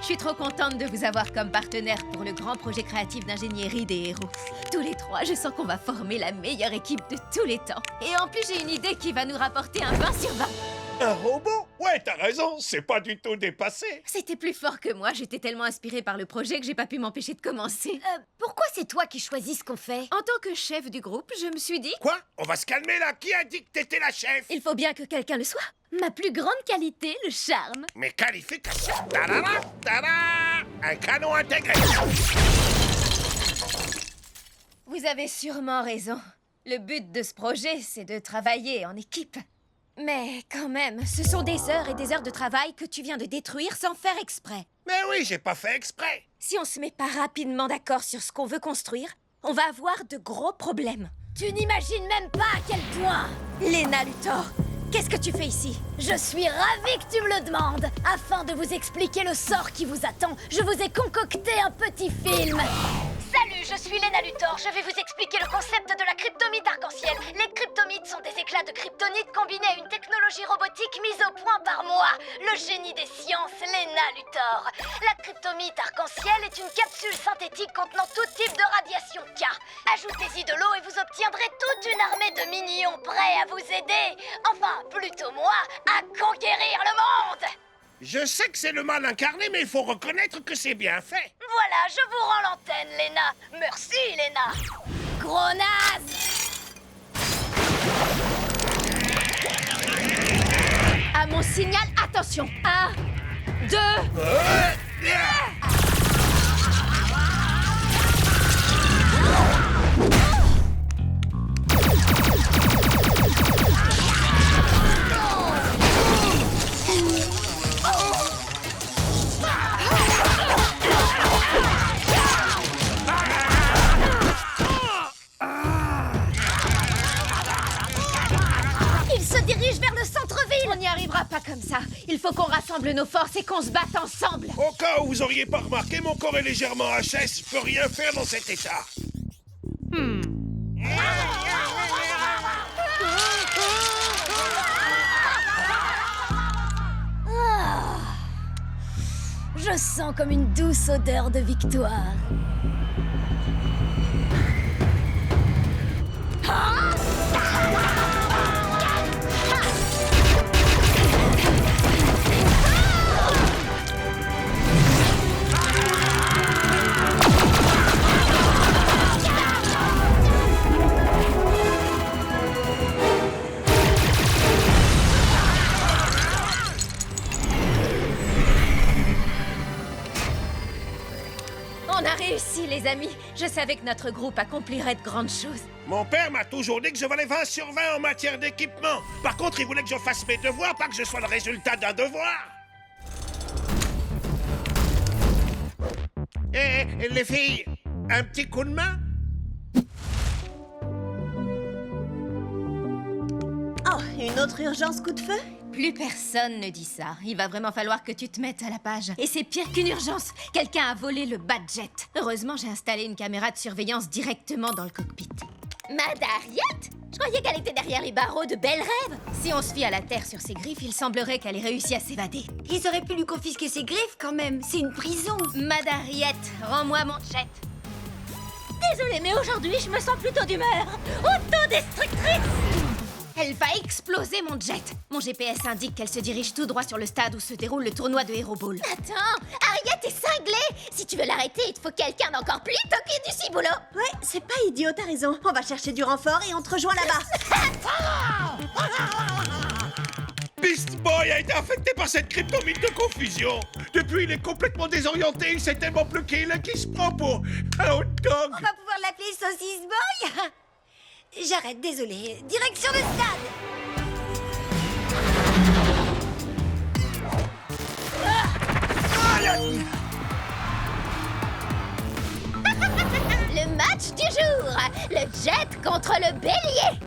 Je suis trop contente de vous avoir comme partenaire pour le grand projet créatif d'ingénierie des héros. Tous les trois, je sens qu'on va former la meilleure équipe de tous les temps. Et en plus, j'ai une idée qui va nous rapporter un 20 sur 20. Un robot? Ouais, t'as raison, c'est pas du tout dépassé. C'était plus fort que moi, j'étais tellement inspirée par le projet que j'ai pas pu m'empêcher de commencer. Pourquoi c'est toi qui choisis ce qu'on fait? En tant que chef du groupe, je me suis dit... Quoi? On va se calmer là, qui a dit que t'étais la chef? Il faut bien que quelqu'un le soit. Ma plus grande qualité, le charme. Mes qualifications. Tadada, tada, un canon intégré. Vous avez sûrement raison. Le but de ce projet, c'est de travailler en équipe. Mais quand même, ce sont des heures et des heures de travail que tu viens de détruire sans faire exprès. Mais oui, j'ai pas fait exprès. Si on se met pas rapidement d'accord sur ce qu'on veut construire, on va avoir de gros problèmes. Tu n'imagines même pas à quel point! Léna Luthor, qu'est-ce que tu fais ici? Je suis ravie que tu me le demandes! Afin de vous expliquer le sort qui vous attend, je vous ai concocté un petit film! Salut, je suis Léna Luthor. Je vais vous expliquer le concept de la kryptomite arc-en-ciel. Les kryptomites sont des éclats de kryptonite combinés à une technologie robotique mise au point par moi, le génie des sciences, Léna Luthor. La kryptomite arc-en-ciel est une capsule synthétique contenant tout type de radiation K. Ajoutez-y de l'eau et vous obtiendrez toute une armée de minions prêts à vous aider. Enfin, plutôt moi, à conquérir le monde. Je sais que c'est le mal incarné, mais il faut reconnaître que c'est bien fait. Voilà, je vous rends l'antenne, Léna. Merci, Léna. Gros naze! À mon signal, attention. 1, 2... Il se dirige vers le centre-ville. On n'y arrivera pas comme ça. Il faut qu'on rassemble nos forces et qu'on se batte ensemble. Au cas où vous auriez pas remarqué, mon corps est légèrement HS. Je peux rien faire dans cet état. Je sens comme une douce odeur de victoire. On a réussi, les amis. Je savais que notre groupe accomplirait de grandes choses. Mon père m'a toujours dit que je valais 20 sur 20 en matière d'équipement. Par contre, il voulait que je fasse mes devoirs, pas que je sois le résultat d'un devoir. Les filles, un petit coup de main? Oh, une autre urgence coup de feu? Plus personne ne dit ça. Il va vraiment falloir que tu te mettes à la page. Et c'est pire qu'une urgence. Quelqu'un a volé le Badjet. Heureusement, j'ai installé une caméra de surveillance directement dans le cockpit. Madariette? Je croyais qu'elle était derrière les barreaux de Belle Rêve. Si on se fie à la Terre sur ses griffes, il semblerait qu'elle ait réussi à s'évader. Ils auraient pu lui confisquer ses griffes quand même, c'est une prison. Madariette, rends-moi mon jet. Désolée, mais aujourd'hui, je me sens plutôt d'humeur autodestructrice. Elle va exploser mon jet. Mon GPS indique qu'elle se dirige tout droit sur le stade où se déroule le tournoi de Hero Ball. Attends, Harriet est cinglée. Si tu veux l'arrêter, il te faut quelqu'un d'encore plus toqué du ciboulot. Ouais, c'est pas idiot, t'as raison. On va chercher du renfort et on te rejoint là-bas. Beast Boy a été affecté par cette kryptomite de confusion. Depuis, il est complètement désorienté. Il sait tellement plus qui il est qu'il se prend pour un hot dog. On va pouvoir l'appeler Saucisse Boy. J'arrête, désolé. Direction le stade. Le match du jour, le jet contre le bélier.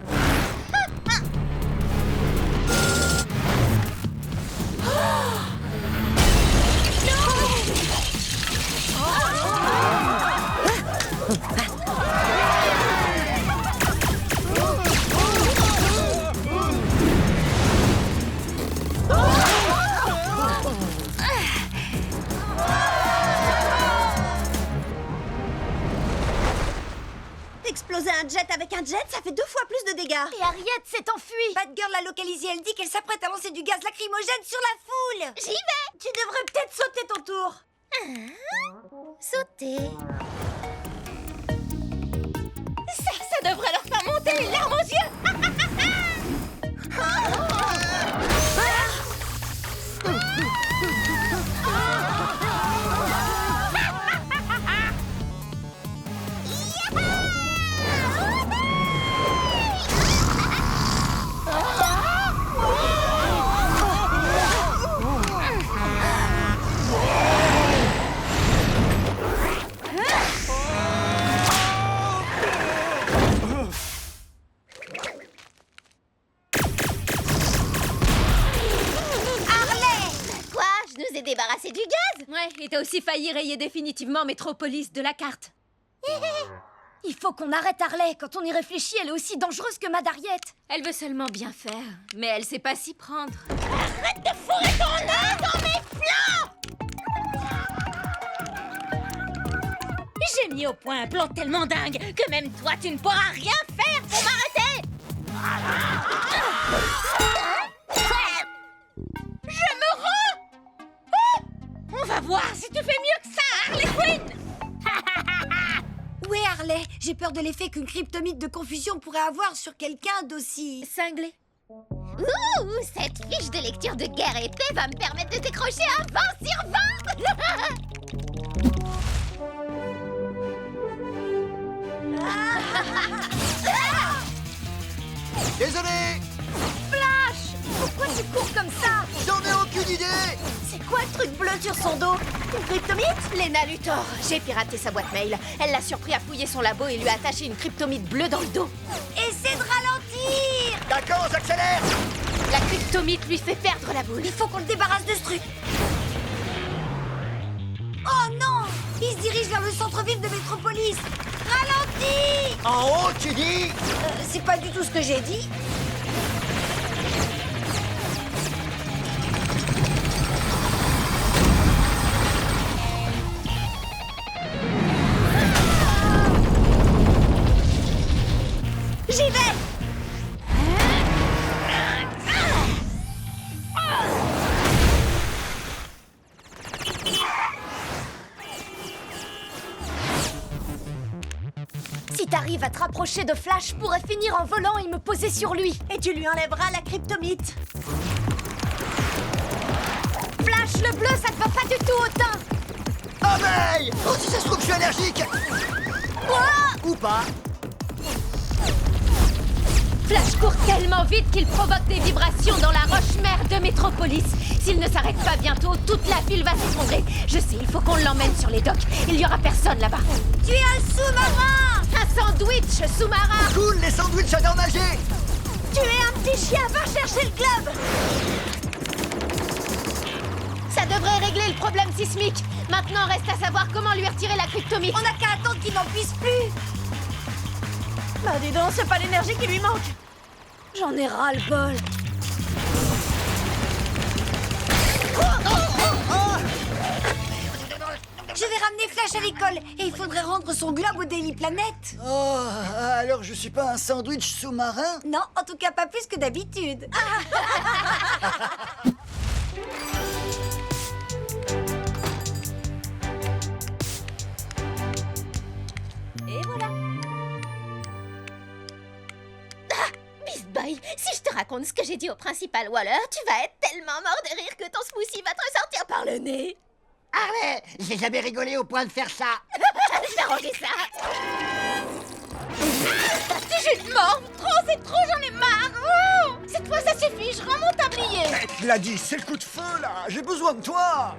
Exploser un jet avec un jet, ça fait 2 fois plus de dégâts. Et Harriet s'est enfuie. Batgirl l'a localisée, elle dit qu'elle s'apprête à lancer du gaz lacrymogène sur la foule. J'y vais. Tu devrais peut-être sauter ton tour. Sauter. Ça devrait leur faire monter les larmes aux yeux. Quoi? Je nous ai débarrassé du gaz? Ouais, et t'as aussi failli rayer définitivement Metropolis de la carte. Il faut qu'on arrête Harley. Quand on y réfléchit, elle est aussi dangereuse que Mad Harriet. Elle veut seulement bien faire, mais elle sait pas s'y prendre. J'ai mis au point un plan tellement dingue que même toi, tu ne pourras rien faire pour m'arrêter. Je me rends. Oh, on va voir si tu fais mieux que ça, Harley Quinn. Où est Harley? J'ai peur de l'effet qu'une kryptomite de confusion pourrait avoir sur quelqu'un d'aussi... Cinglé. Ouh, cette fiche de lecture de guerre épée va me permettre de décrocher un 20 sur 20. Désolé, Pourquoi tu cours comme ça? j'en ai aucune idée. C'est quoi le truc bleu sur son dos? Une kryptomite? Lena Luthor, j'ai piraté sa boîte mail. Elle l'a surpris à fouiller son labo et lui a attaché une kryptomite bleue dans le dos. Essaie de ralentir. D'accord, j'accélère. La kryptomite lui fait perdre la boule. Il faut qu'on le débarrasse de ce truc. Oh non! Il se dirige vers le centre-ville de Métropolis. Ralentis! En haut, tu dis? C'est pas du tout ce que j'ai dit. J'y vais! Si t'arrives à te rapprocher de Flash, je pourrais finir en volant et me poser sur lui. Et tu lui enlèveras la kryptomite. Flash, le bleu, ça te va pas du tout autant. Abeille! Oh, si ça se trouve, je suis allergique. Ou pas. Flash court tellement vite qu'il provoque des vibrations dans la roche-mère de Métropolis. S'il ne s'arrête pas bientôt, toute la ville va s'effondrer. Je sais, il faut qu'on l'emmène sur les docks. Il y aura personne là-bas. Tu es un sous-marin! Un sandwich sous-marin. Cool, les sandwichs adorent nager. Tu es un petit chien, va chercher le globe! Ça devrait régler le problème sismique. Maintenant, reste à savoir comment lui retirer la kryptomite. On n'a qu'à attendre qu'il n'en puisse plus! Bah dis donc, c'est pas l'énergie qui lui manque. J'en ai ras-le-bol. Je vais ramener Flash à l'école et il faudrait rendre son globe au Daily Planet. Oh, alors je suis pas un sandwich sous-marin? Non, en tout cas pas plus que d'habitude. Et voilà. Beast Boy, si je te raconte ce que j'ai dit au principal Waller, tu vas être tellement mort de rire que ton smoothie va te ressortir par le nez. Harley, j'ai jamais rigolé au point de faire ça. Je vais ranger ça. Tu de mort. Trop, c'est trop, j'en ai marre. Oh, cette fois, ça suffit, je rends mon tablier. Gladys, c'est le coup de feu là. J'ai besoin de toi.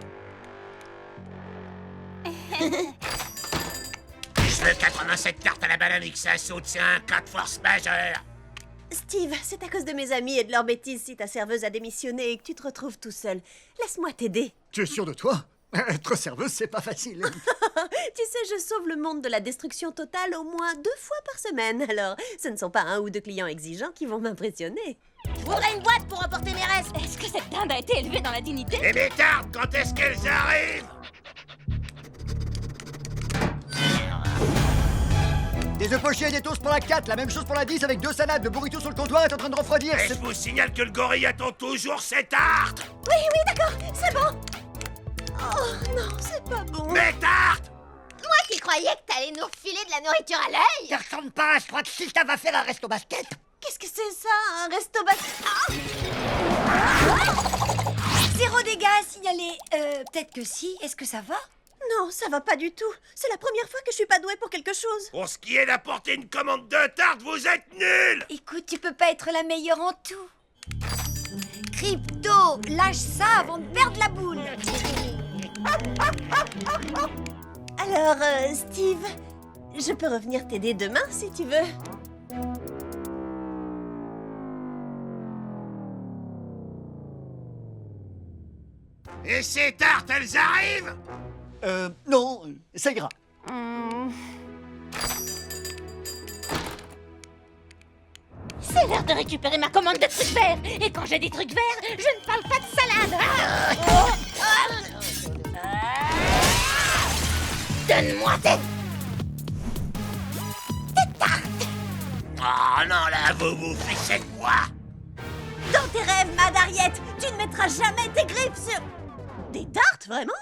Je veux 87 cartes à la banane XS, c'est un cas de force majeure. Steve, c'est à cause de mes amis et de leur bêtise si ta serveuse a démissionné et que tu te retrouves tout seul. Laisse-moi t'aider. Tu es sûr de toi? Être serveuse, c'est pas facile. Tu sais, je sauve le monde de la destruction totale au moins 2 fois par semaine. Alors, ce ne sont pas 1 ou 2 clients exigeants qui vont m'impressionner. Je voudrais une boîte pour emporter mes restes. Est-ce que cette dinde a été élevée dans la dignité? Et mes cartes, quand est-ce qu'elles arrivent? Des œufs pochés et des toasts pour la 4, la même chose pour la 10 avec 2 salades, le burrito sur le comptoir est en train de refroidir. Et je vous signale que le gorille attend toujours ses tartes. Oui, d'accord, c'est bon. Oh non, c'est pas bon. Mes tartes! Moi qui croyais que t'allais nous refiler de la nourriture à l'œil. Ça ressemble pas, je crois que si ça va faire un resto basket. Qu'est-ce que c'est ça, un resto Zéro dégâts signalé. Peut-être que si. Est-ce que ça va? Non, ça va pas du tout. C'est la première fois que je suis pas douée pour quelque chose. Pour ce qui est d'apporter une commande de tartes, vous êtes nuls! Écoute, tu peux pas être la meilleure en tout. Crypto, lâche ça avant de perdre la boule. Alors, Steve, je peux revenir t'aider demain si tu veux. Et ces tartes, elles arrivent? Non, ça ira. C'est l'heure de récupérer ma commande de trucs verts. Et quand j'ai des trucs verts, je ne parle pas de salade. Donne-moi tes tartes. Oh non, là, vous vous fichez de moi! Dans tes rêves, Madariette, tu ne mettras jamais tes griffes sur... Des tartes, vraiment?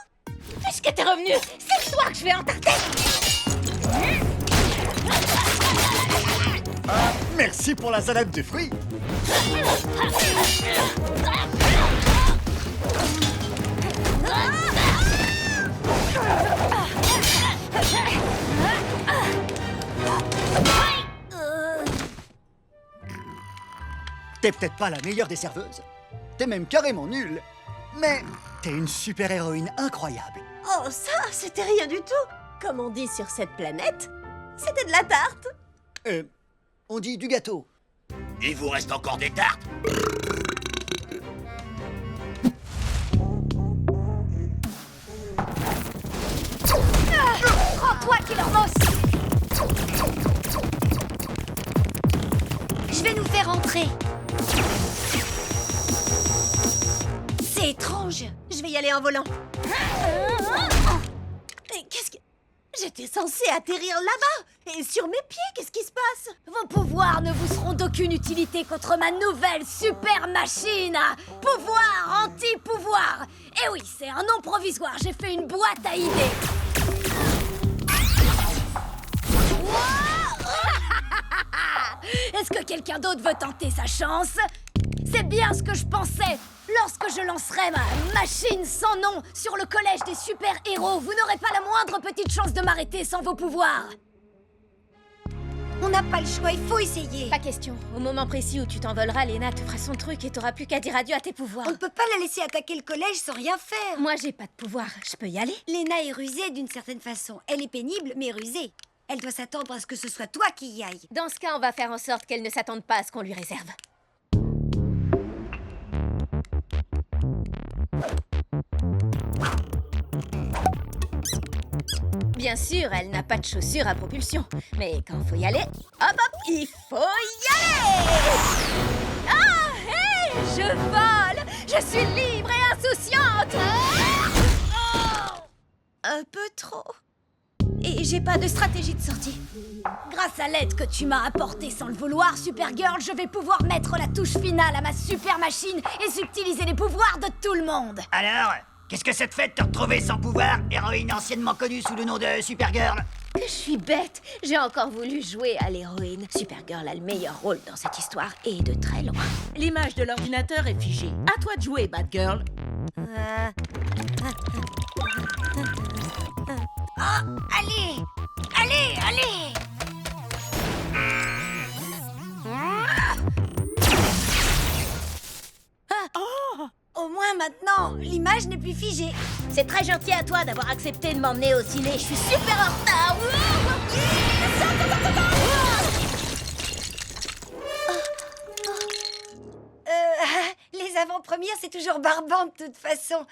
Puisque t'es revenu, c'est toi que je vais entarter. Merci pour la salade de fruits. T'es peut-être pas la meilleure des serveuses. T'es même carrément nulle. Mais t'es une super-héroïne incroyable. Oh, ça, c'était rien du tout. Comme on dit sur cette planète, c'était de la tarte. On dit du gâteau. Il vous reste encore des tartes? Prends-toi, Killer Moss. Je vais nous faire entrer. C'est étrange. Je vais y aller en volant. Mais qu'est-ce que... J'étais censée atterrir là-bas. Et sur mes pieds, qu'est-ce qui se passe? Vos pouvoirs ne vous seront d'aucune utilité contre ma nouvelle super machine à pouvoir anti-pouvoir. Et oui, c'est un nom provisoire, j'ai fait une boîte à idées. Est-ce que quelqu'un d'autre veut tenter sa chance? C'est bien ce que je pensais. Lorsque je lancerai ma machine sans nom sur le collège des super-héros, vous n'aurez pas la moindre petite chance de m'arrêter sans vos pouvoirs. On n'a pas le choix, il faut essayer. Pas question. Au moment précis où tu t'envoleras, Lena te fera son truc et t'auras plus qu'à dire adieu à tes pouvoirs. On ne peut pas la laisser attaquer le collège sans rien faire. Moi, j'ai pas de pouvoir. Je peux y aller? Lena est rusée d'une certaine façon. Elle est pénible, mais rusée. Elle doit s'attendre à ce que ce soit toi qui y aille. Dans ce cas, on va faire en sorte qu'elle ne s'attende pas à ce qu'on lui réserve. Bien sûr, elle n'a pas de chaussures à propulsion. Mais quand faut y aller, hop hop, il faut y aller! Ah, hé! Je vole! Je suis libre et insouciante! Un peu trop. Et j'ai pas de stratégie de sortie. Grâce à l'aide que tu m'as apportée sans le vouloir, Supergirl, je vais pouvoir mettre la touche finale à ma super machine et subtiliser les pouvoirs de tout le monde. Alors, qu'est-ce que ça te fait de te retrouver sans pouvoir, héroïne anciennement connue sous le nom de Supergirl? Que je suis bête! J'ai encore voulu jouer à l'héroïne. Supergirl a le meilleur rôle dans cette histoire, et de très loin. L'image de l'ordinateur est figée. À toi de jouer, Batgirl. Allez! Allez, allez! Au moins maintenant, l'image n'est plus figée. C'est très gentil à toi d'avoir accepté de m'emmener au ciné. Je suis super en retard. Les avant-premières, c'est toujours barbant de toute façon.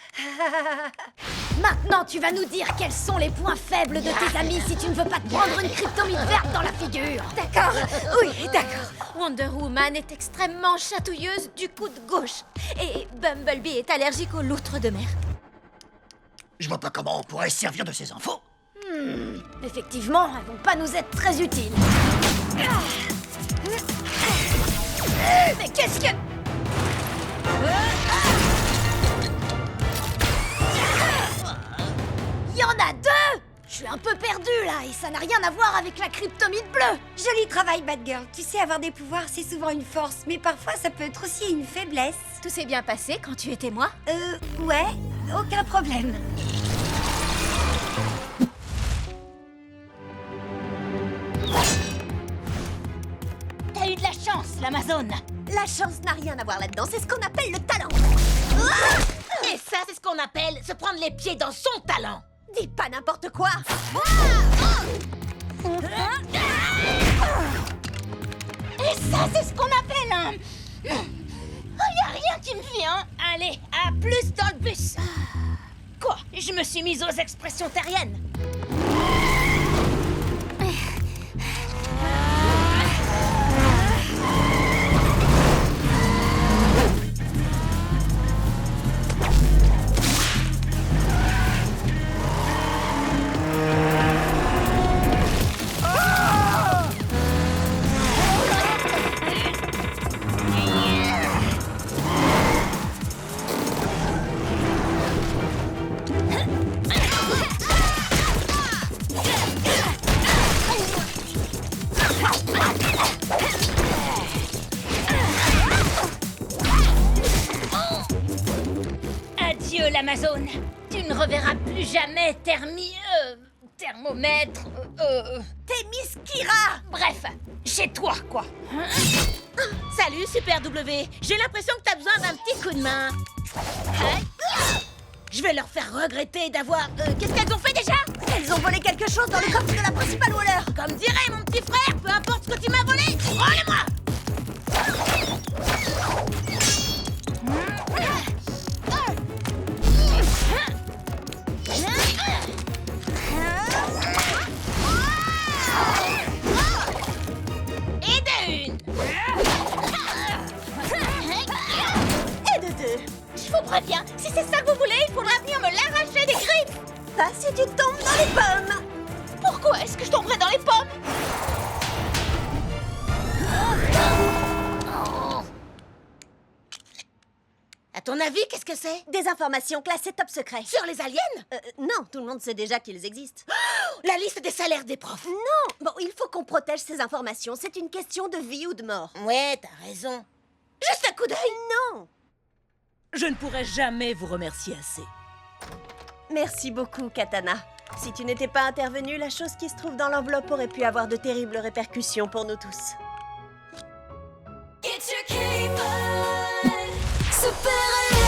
Maintenant, tu vas nous dire quels sont les points faibles de tes amis si tu ne veux pas te prendre une kryptomite verte dans la figure. D'accord, oui, d'accord. Wonder Woman est extrêmement chatouilleuse du coude gauche. Et Bumblebee est allergique aux loutres de mer. Je vois pas comment on pourrait se servir de ces infos. Effectivement, elles vont pas nous être très utiles. Mais qu'est-ce que... Il y en a deux! Je suis un peu perdue là, et ça n'a rien à voir avec la kryptomite bleue. Joli travail, Batgirl. Tu sais, avoir des pouvoirs, c'est souvent une force, mais parfois ça peut être aussi une faiblesse. Tout s'est bien passé quand tu étais moi? Ouais, aucun problème. T'as eu de la chance, l'Amazone. La chance n'a rien à voir là-dedans, c'est ce qu'on appelle le talent. Et ça, c'est ce qu'on appelle se prendre les pieds dans son talent. Dis pas n'importe quoi. Et ça, c'est ce qu'on appelle un... Oh, y a rien qui me vient. Allez, à plus dans le bus. Quoi? Je me suis mise aux expressions terriennes. Adieu, l'Amazone. Tu ne reverras plus jamais thermomètre... T'es Miss Kira. Bref, chez toi, quoi. Salut, Super W. J'ai l'impression que t'as besoin d'un petit coup de main. Je vais leur faire regretter d'avoir... Qu'est-ce qu'elles ont fait déjà? Elles ont volé quelque chose dans le coffre de la principale Waller. Comme dirait mon petit frère, peu importe ce que tu m'as volé, rends-les-moi! Et de une. Et de deux. Je vous préviens, si c'est ça que vous voulez, il faudra venir me l'arracher des griffes. Pas si tu tombes dans les pommes. Pourquoi est-ce que je tomberais dans les pommes? À ton avis, qu'est-ce que c'est? Des informations classées top secret. Sur les aliens? Non, tout le monde sait déjà qu'ils existent. La liste des salaires des profs. Non, bon, il faut qu'on protège ces informations. C'est une question de vie ou de mort. Ouais, t'as raison. Juste un coup d'œil. Non. Je ne pourrai jamais vous remercier assez. Merci beaucoup, Katana. Si tu n'étais pas intervenue, la chose qui se trouve dans l'enveloppe aurait pu avoir de terribles répercussions pour nous tous. Super